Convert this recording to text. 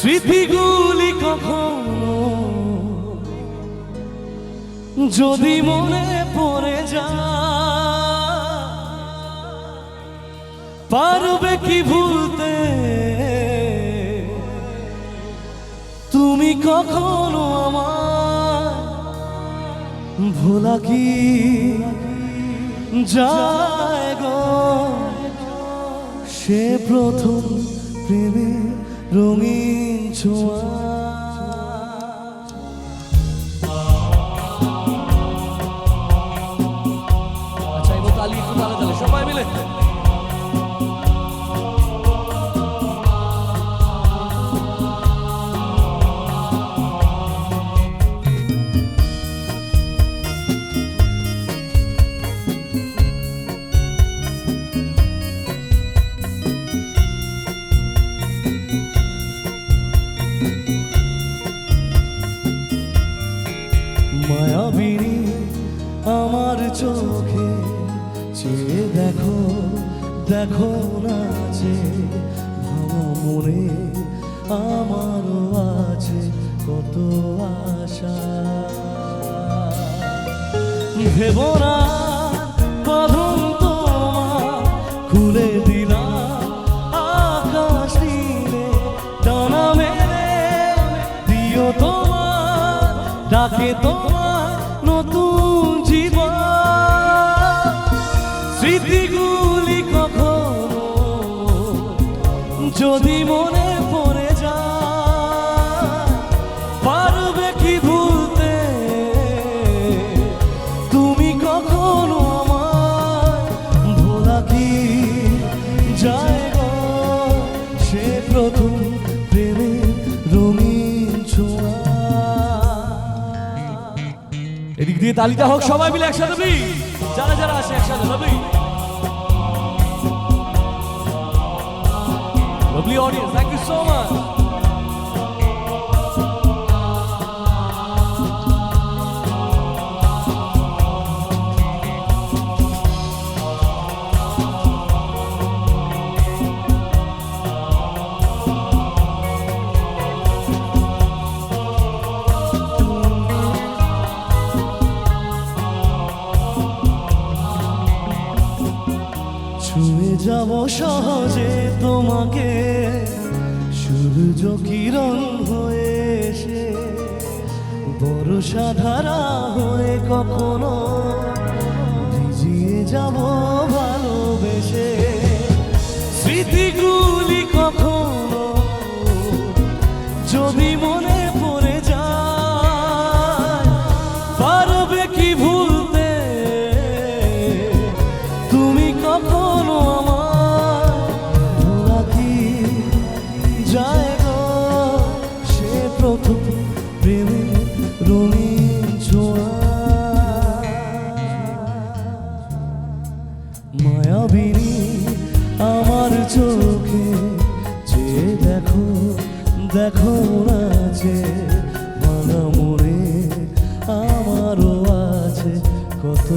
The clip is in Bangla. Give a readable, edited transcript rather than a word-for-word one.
স্মৃতিগুলি কখনো যদি মনে পড়ে যায়, পারবে কি ভুলতে তুমি কখনো আমার? ভোলা কি যায় গো সে প্রথম প্রেমে রঙিন ছোঁয়া। আচ্ছা এবার তালি একটু তালে তালে সবাই মিলে। মায়াবিনী আমার চোখে চেয়ে দেখো, দেখো না যে ভাঙা মনে আমারও আছে কত আশা। ভেবো না বাঁধন তোমার খুলে দিলাম আকাশ নীলে, ডানা মেলে দিও তোমার ডাকে তোমার নতুন জীবন। স্মৃতিগুলি কখনো যদি মনে পড়ে যায়, পারবে কি ভুলতে তুমি কখনো আমার? ভোলা কি যায় গো সে প্রথম প্রেমের রঙিন ছোঁয়া। এদিক দিয়ে তালিটা হোক সবাই মিলে একসাথে বলি, যারা যারা আসে একসাথে lobby. Lovely audience, thank you so much. ছুঁয়ে যাব সহজে তোমাকে সূর্য কিরণ হয়ে এসে, বর্ষা ধারা হয়ে কখনো ভিজিয়ে যাব ভালোবেসে। স্মৃতিগুলি কখনো যদি মনে পড়ে যায়, পারবে কি ভুলতে তুমি কখনো আমার? ভোলা কি যায় গো সে প্রথম প্রেমে রঙিন ছোঁয়া। মায়াবিনী আমার চোখে চেয়ে দেখো, দেখো না যে ভাঙা মনে আমারও আছে কত